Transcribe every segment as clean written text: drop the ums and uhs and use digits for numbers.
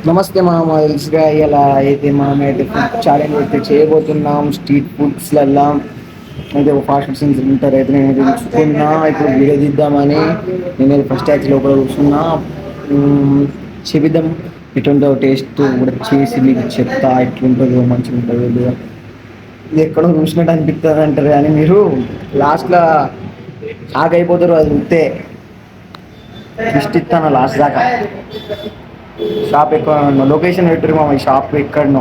నమస్తే మామ తెలుసుగా ఇలా అయితే మనమైతే ఫుడ్ ఛాలెంజ్ అయితే చేయబోతున్నాం స్ట్రీట్ ఫుడ్స్లల్లా అయితే ఒక ఫాస్ట్ ఫుడ్ సెంటర్ ఉంటారు అయితే నేను తెలుసుకున్నా ఇప్పుడు వీడియో తీద్దామని నేను ఫస్ట్ యాక్స్ లోపల కూర్చున్నా చెబిద్దాం ఎటుందో టేస్ట్ కూడా చేసి మీకు చెప్తా ఎట్లుంటుందో మంచిగా ఉంటుందో లేదా ఇది ఎక్కడో చూసినట్టు అనిపిస్తుంది అంటారు కానీ మీరు లాస్ట్లో షాక్ అయిపోతారు అది ఉంటే ఇస్తాను లాస్ట్ దాకా షాప్ ఎక్కడ లొకేషన్ పెట్టరు మా షాప్ ఎక్కడనో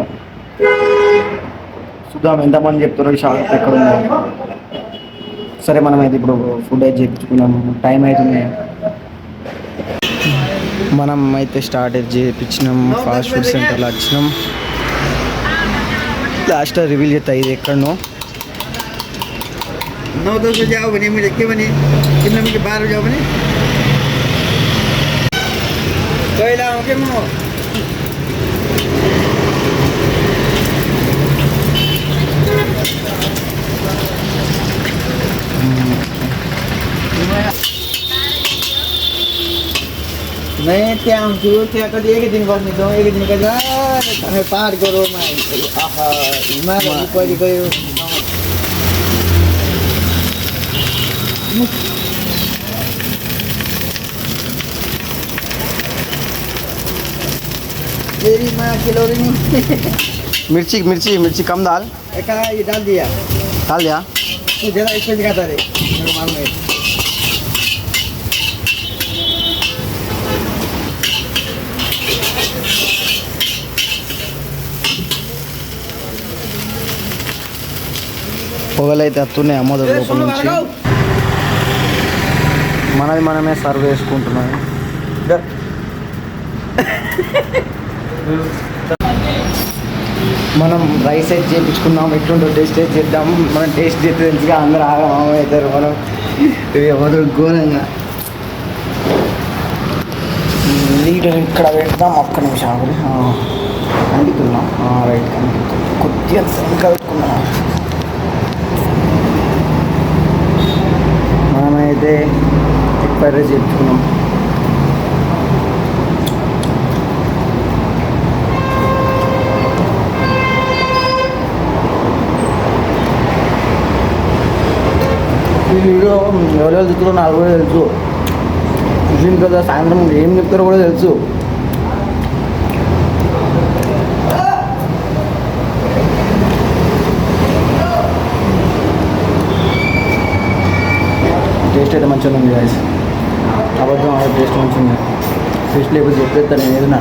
చూద్దాం ఎంతమంది చెప్తారో ఈ షాప్ ఎక్కడ ఉందో. సరే మనం అయితే ఇప్పుడు ఫుడ్ అయితే చేయించుకున్నాం టైం అవుతుంది. మనం అయితే స్టార్ట్ అయితే చేయించినాం ఫాస్ట్ ఫుడ్ సెంటర్లో వచ్చినాం. లాస్ట్ రివీల్ చేస్తా ఇది ఎక్కడనో. 9 से जाओ बनी मुझे के बनी कितने मुझे 12 जाओ बनी तो इला ओके मो मैं क्या हूँ तू क्या कर एक दिन बाद में दो एक दिन का जा हमें पार करो मैं आहा इमार ऊपर गयो तेरी माँ किलोरी मिर्ची मिर्ची मिर्ची कम दाल एक ये डाल दिया तो जरा इसमें दिखाता रे मेरे मालूम है పొగలైతే వస్తున్నాయి అమ్మోదరు లోపల నుంచి. మనది మనమే సర్వ్ చేసుకుంటున్నాం. మనం రైస్ అయితే చేయించుకున్నాం ఎట్లుంటో టేస్ట్ అయితే చేద్దాం. మనం టేస్ట్ చేస్తే తెలుసుగా అందరూ అవుతారు. మనం ఎవరు ఘోరంగా లీటర్ ఇక్కడ పెడతాం. ఒక్క నిమిషం ఆగురి కనిపిస్తున్నాం రైట్ కనిపిస్తుంది కొద్దిగా ఇంకా పెట్టుకున్నాం. మనమైతే ఎగ్ ఫ్రైడ్ రైస్ చేయించుకున్నాం. ఈ వీడియో ఎవరెవరు చెప్తారో నాకు కూడా తెలుసు. చూసిన కదా సాయంత్రం ఏం చెప్తారో కూడా తెలుసు. టేస్ట్ అయితే మంచిగా ఉంది గాయస్. అబద్ధం టేస్ట్ మంచిగా ఉంది. ఫిష్ లేకపోతే చెప్పేస్తాను నేను ఏదైనా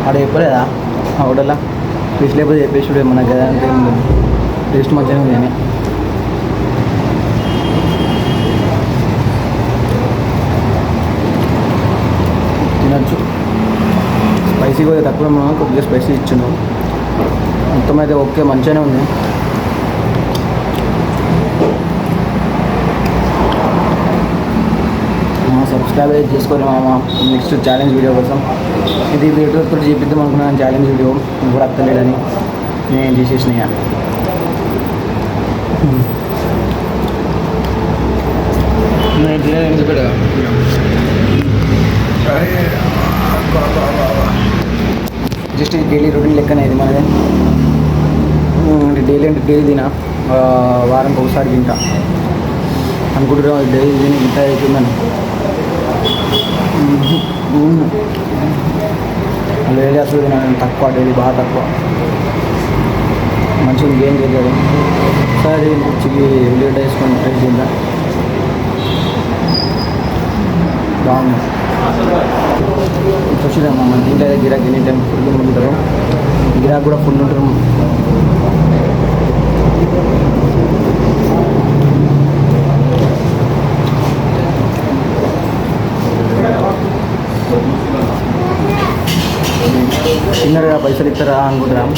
అక్కడ చెప్పలేదా ఆ హోటల్లో ఫిష్ లేకపోతే చెప్పేసి మన కదా అంతే ఉంది. టేస్ట్ మంచిగా ఉంది అని తినచ్చు. స్పైసీ కూడా తక్కువ మనం కొద్దిగా స్పైసీ ఇచ్చాను. మొత్తం అయితే ఓకే మంచిగానే ఉంది. సబ్స్క్రైబ్ అయితే చేసుకొని మామ నెక్స్ట్ ఛాలెంజ్ వీడియో కోసం. ఇది వీడియో కూడా చేపిద్దాం అనుకున్నాను ఛాలెంజ్ వీడియో కూడా అత్తలేదని నేను చేసేసినా. జస్ట్ డైలీ రొటీన్ లెక్కనే ఇది మనది. డైలీ అంటే డైలీ తినా వారానికి ఒకసారి తింటా అనుకుంటున్నాం. డైలీ తిని ఇంత అవుతుందని వేరే అసలు తినాను తక్కువ డైలీ బాగా తక్కువ. మంచిగా గేమ్ చేద్దాం. ఒకసారి చిల్లి ఉల్లిగడ్డ వేసుకొని ట్రై చేద్దాం. బాగుంది. చూసినామా మన దీంట్లో అయితే గిరాకీ ఎనీ టైం ఫుల్ ఉంటారు. గిరాకీ కూడా ఫుల్ ఉంటారు. చిన్నగా పైసలు ఇస్తారా అనుకుంటున్నాం.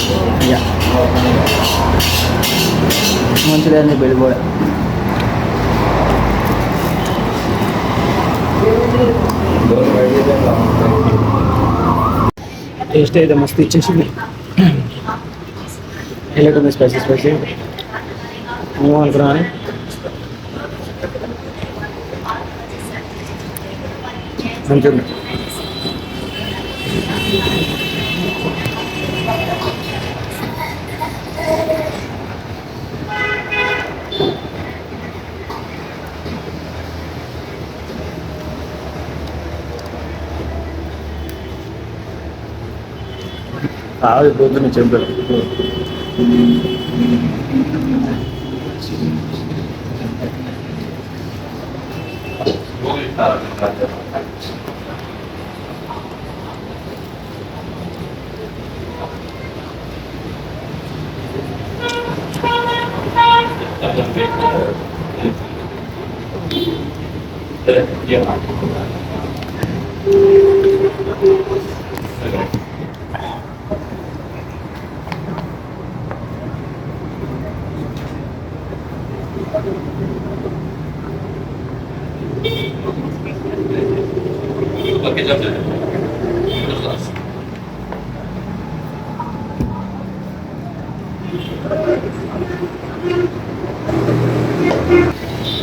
ఇక మంచిగా అన్నీ వెళ్ళిపోయా. టేస్ట్ అయితే మస్తు ఇచ్చేసింది. ఎలాగొంది స్పైసీ స్పైసీ ఏమనుకున్నా అని మంచిగా కాదు పోతుంది చెంపలు.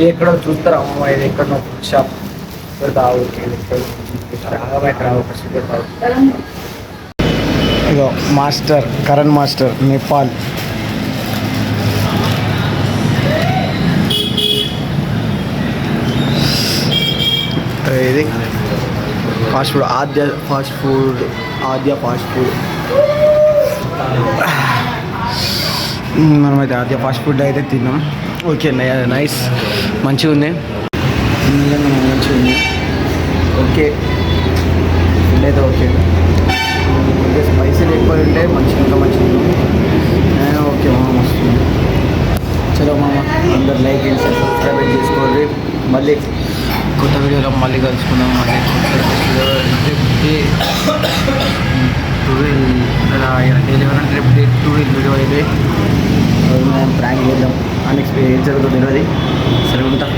ఎక్కడో చూస్తారా అమ్మ, ఇది ఎక్కడో షాప్ రావు ఇదో మాస్టర్ కరణ్ మాస్టర్ నేపాల్. ఇది ఫాస్ట్ ఫుడ్ ఆద్య ఫాస్ట్ ఫుడ్. మనమైతే ఆద్య ఫాస్ట్ ఫుడ్ అయితే తిన్నాం. ఓకే నైస్, మంచిగా ఉంది, మంచిగా ఉంది. ఓకే ఫుడ్ అయితే ఓకే. స్పైసీలు ఎక్కువ ఉంటే మంచిగా, ఇంకా మంచిగా ఉంది. ఓకే మామ, వస్తుంది. చలో మామ, అందరు లైక్ చేసి సబ్స్క్రైబ్ చేసుకోండి. మళ్ళీ కొత్త వీడియోలో మళ్ళీ కలుసుకుందాం. మళ్ళీ రేపు డే 12 వీడియో అయితే మనం ప్రాంక్ చేద్దాం. అన్ఎక్స్పెక్టెడ్ ఏం జరుగుతుందో తెలియదు. సరే ఉంటా.